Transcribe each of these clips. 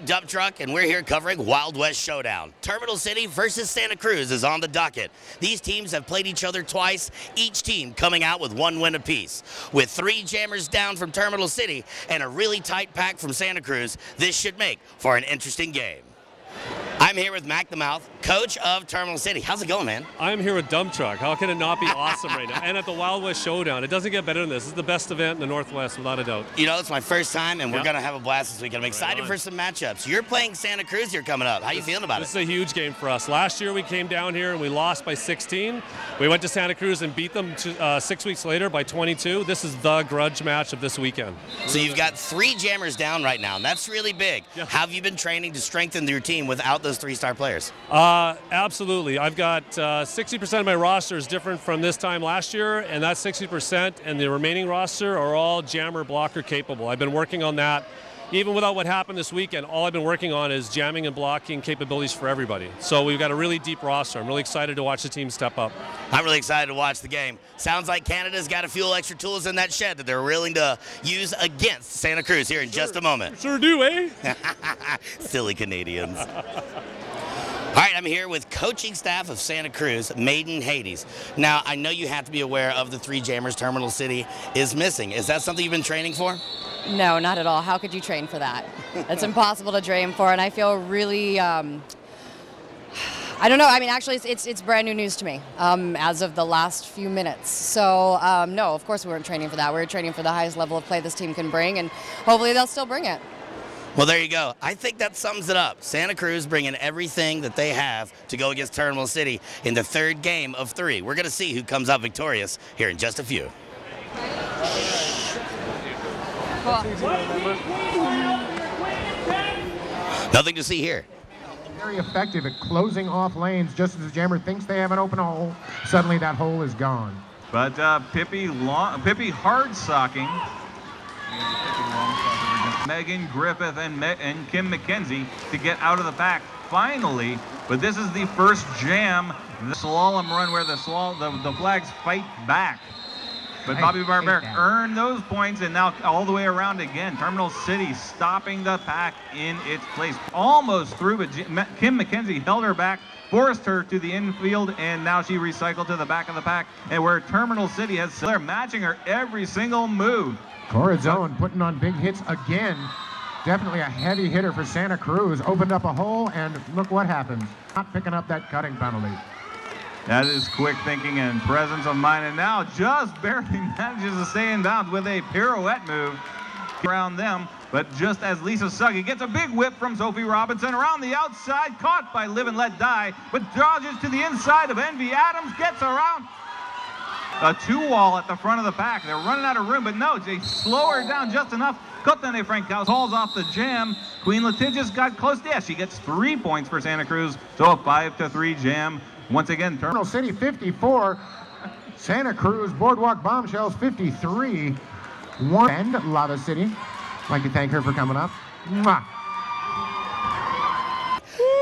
Dump Truck, and we're here covering Wild West Showdown. Terminal City versus Santa Cruz is on the docket. These teams have played each other twice, each team coming out with 1 win apiece. With 3 jammers down from Terminal City and a really tight pack from Santa Cruz, this should make for an interesting game. I'm here with Mac the Mouth, coach of Terminal City. How's it going, man? I'm here with Dump Truck. How can it not be awesome right now? And at the Wild West Showdown. It doesn't get better than this. This is the best event in the Northwest, without a doubt. You know, it's my first time, and we're going to have a blast this weekend. I'm excited for some matchups. You're playing Santa Cruz here coming up. How you feeling about it? This is a huge game for us. Last year, we came down here, and we lost by 16. We went to Santa Cruz and beat them 6 weeks later by 22. This is the grudge match of this weekend. So you've got 3 jammers down right now, and that's really big. Yeah. How have you been training to strengthen your team without those 3-star players? Absolutely. I've got 60% of my roster is different from this time last year, and that 60% and the remaining roster are all jammer blocker capable. I've been working on that. Even without what happened this weekend, all I've been working on is jamming and blocking capabilities for everybody. So we've got a really deep roster. I'm really excited to watch the team step up. I'm really excited to watch the game. Sounds like Canada's got a few extra tools in that shed that they're willing to use against Santa Cruz here in just a moment. Sure do, eh? Silly Canadians. All right, I'm here with coaching staff of Santa Cruz, Maiden Hades. Now, I know you have to be aware of the 3 jammers Terminal City is missing. Is that something you've been training for? No, not at all. How could you train for that? It's impossible to train for, and I feel really, I don't know. I mean, actually, it's brand new news to me as of the last few minutes. So, no, of course we weren't training for that. We were training for the highest level of play this team can bring, and hopefully they'll still bring it. Well, there you go. I think that sums it up. Santa Cruz bringing everything that they have to go against Terminal City in the 3rd game of 3. We're going to see who comes out victorious here in just a few. Nothing to see here. Very effective at closing off lanes just as the jammer thinks they have an open hole. Suddenly that hole is gone. But Pippi hard socking. Megan Griffith and Kim McKenzie to get out of the pack finally. But this is the first jam, the slalom run where the flags fight back. But Bobby Barbaric earned those points, and now all the way around again. Terminal City stopping the pack in its place. Almost through, but Kim McKenzie held her back, forced her to the infield, and now she recycled to the back of the pack. And where Terminal City has, they're matching her every single move. Corazon putting on big hits again. Definitely a heavy hitter for Santa Cruz. Opened up a hole, and look what happens. Not picking up that cutting penalty. That is quick thinking and presence of mind, and now just barely manages to stay in bounds with a pirouette move around them. But just as Lisa Suggy gets a big whip from Sophie Robinson around the outside, caught by Live and Let Die, but dodges to the inside of Envy Adams, gets around a 2-wall at the front of the pack. They're running out of room, but no, they slow her down just enough. Kotane Frankaus falls off the jam. Queen Litigious got close. Yeah, she gets 3 points for Santa Cruz, so a 5-3 jam. Once again, Terminal City 54, Santa Cruz Boardwalk Bombshells 53. And Lava City. I'd like to thank her for coming up. Mwah.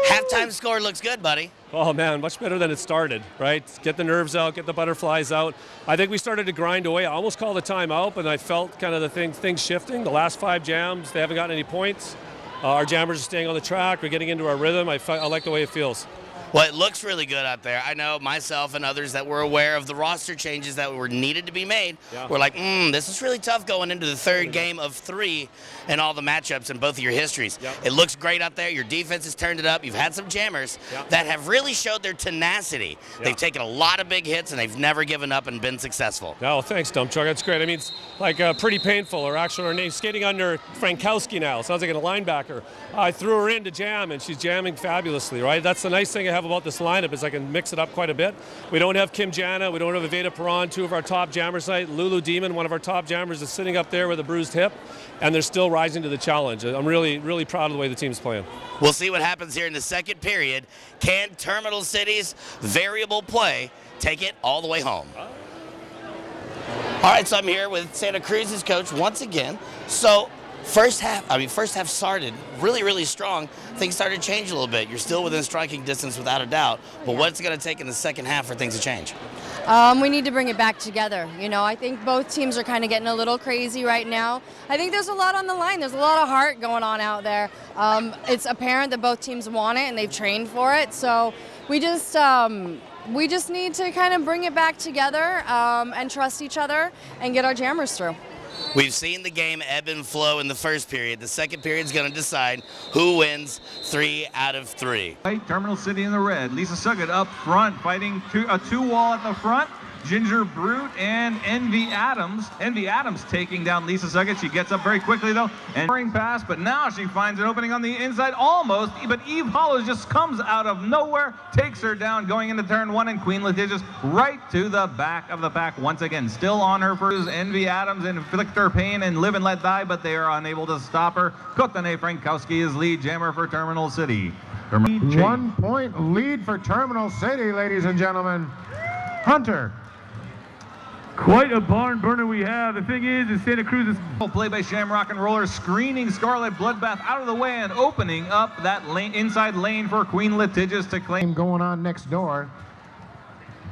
Halftime score looks good, buddy. Oh, man, much better than it started, right? Get the nerves out, get the butterflies out. I think we started to grind away. I almost called a timeout, but I felt kind of the things shifting. The last 5 jams, they haven't gotten any points. Our jammers are staying on the track. We're getting into our rhythm. I like the way it feels. Well, it looks really good out there. I know myself and others that were aware of the roster changes that were needed to be made. Yeah. We're like, this is really tough going into the 3rd game of 3 and all the matchups in both of your histories. Yep. It looks great out there. Your defense has turned it up. You've had some jammers that have really showed their tenacity. They've taken a lot of big hits, and they've never given up and been successful. Oh, thanks, Dump Truck. That's great. I mean, it's like Pretty Painful, or actually her name, skating under Frankowski now. Sounds like a linebacker. I threw her in to jam, and she's jamming fabulously, right? That's the nice thing I have about this lineup is I can mix it up quite a bit. We don't have Kim Jana. We don't have Evita Perron, 2 of our top jammers tonight. Lulu Demon, one of our top jammers, is sitting up there with a bruised hip, and they're still rising to the challenge. I'm really, really proud of the way the team's playing. We'll see what happens here in the 2nd period. Can Terminal City's variable play take it all the way home? All right, so I'm here with Santa Cruz's coach once again. So first half started really, really strong. Things started to change a little bit. You're still within striking distance without a doubt, but what's it going to take in the 2nd half for things to change? We need to bring it back together. You know, I think both teams are kind of getting a little crazy right now. I think there's a lot on the line. There's a lot of heart going on out there. It's apparent that both teams want it and they've trained for it. So we just need to kind of bring it back together and trust each other and get our jammers through. We've seen the game ebb and flow in the first period. The second period is going to decide who wins 3 out of 3. Terminal City in the red. Lisa Suggett up front fighting a two-wall at the front. Ginger Brute and Envy Adams. Envy Adams taking down Lisa Suggett. She gets up very quickly though and scoring pass, but now she finds an opening on the inside almost, but Eve Hollows just comes out of nowhere, takes her down going into turn 1, and Queen Litigious right to the back of the pack once again. Still on her first. Envy Adams inflict her pain and live and let die, but they are unable to stop her. Kotane Frankowski is lead jammer for Terminal City. 1 point lead for Terminal City, ladies and gentlemen. Hunter. Quite a barn burner we have. The thing is Santa Cruz is play by Shamrock and Roller, screening Scarlet Bloodbath out of the way and opening up that lane, inside lane for Queen Litigious to claim. Going on next door.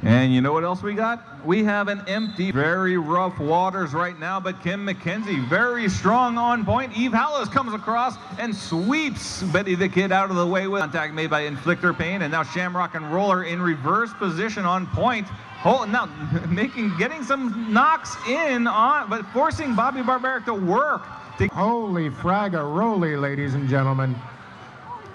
And you know what else we got? We have an empty, very rough waters right now, but Kim McKenzie very strong on point. Eve Hallows comes across and sweeps Betty the Kid out of the way with contact made by Inflictor Pain, and now Shamrock and Roller in reverse position on point. Now getting some knocks in on, but forcing Bobby Barbaric to work. Holy frag-a-roly, ladies and gentlemen.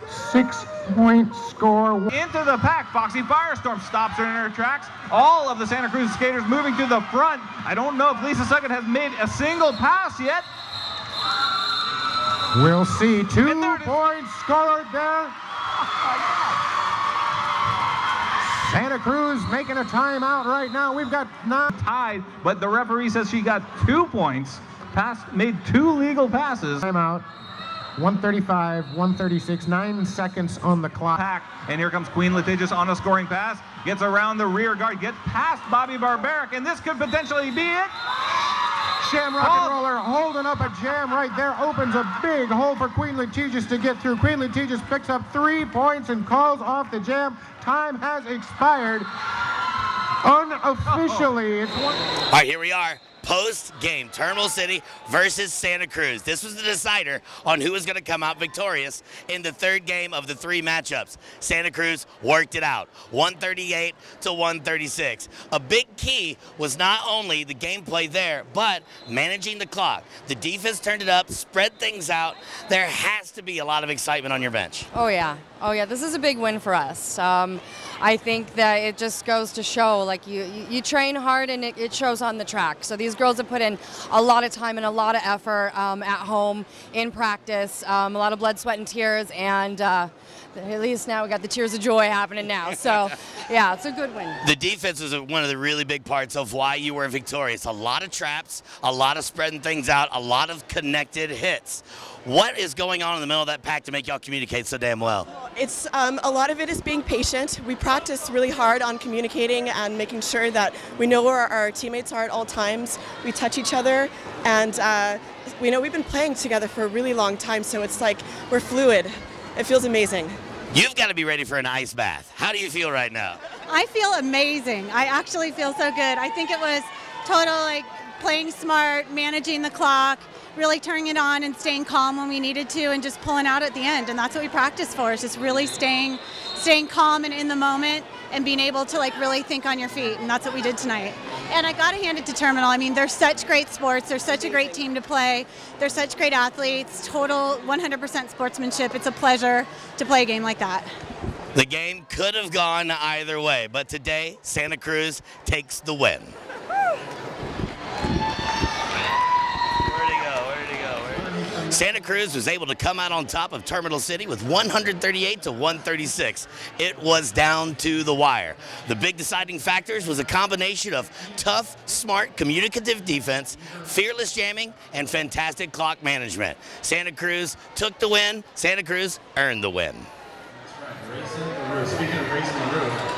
6-point score. Into the pack, Foxy Firestorm stops her in her tracks. All of the Santa Cruz skaters moving to the front. I don't know if Lisa Suggett has made a single pass yet. We'll see. 2 points scored there. Santa Cruz making a timeout right now. We've got 9 tied, but the referee says she got 2 points. Made 2 legal passes. Timeout. 135, 136, 9 seconds on the clock. And here comes Queen Litigious on a scoring pass. Gets around the rear guard, gets past Bobby Barbaric, and this could potentially be it. Shamrock and Roller holding up a jam right there. Opens a big hole for Queen Litigious to get through. Queen Litigious picks up 3 points and calls off the jam. Time has expired. Unofficially, it's one. All right, here we are. Post-game, Terminal City versus Santa Cruz. This was the decider on who was going to come out victorious in the third game of the 3 matchups. Santa Cruz worked it out, 138 to 136. A big key was not only the gameplay there, but managing the clock. The defense turned it up, spread things out. There has to be a lot of excitement on your bench. Oh yeah, this is a big win for us. I think that it just goes to show, like, you train hard and it shows on the track. So these girls have put in a lot of time and a lot of effort at home, in practice, a lot of blood, sweat, and tears, and at least now we got the tears of joy happening now. So yeah, it's a good win. The defense was one of the really big parts of why you were victorious. A lot of traps, a lot of spreading things out, a lot of connected hits. What is going on in the middle of that pack to make y'all communicate so damn well? It's a lot of it is being patient. We practice really hard on communicating and making sure that we know where our teammates are at all times. We touch each other, and we know we've been playing together for a really long time, so it's like we're fluid. It feels amazing. You've got to be ready for an ice bath. How do you feel right now? I feel amazing. I actually feel so good. I think it was total, like, playing smart, managing the clock, really turning it on and staying calm when we needed to, and just pulling out at the end. And that's what we practice for, is just really staying calm and in the moment and being able to, like, really think on your feet. And that's what we did tonight. And I got to hand it to Terminal. I mean, they're such great sports. They're such a great team to play. They're such great athletes. Total 100% sportsmanship. It's a pleasure to play a game like that. The game could have gone either way, but today Santa Cruz takes the win. Santa Cruz was able to come out on top of Terminal City with 138 to 136. It was down to the wire. The big deciding factors was a combination of tough, smart, communicative defense, fearless jamming, and fantastic clock management. Santa Cruz took the win. Santa Cruz earned the win. Speaking of racing the roof,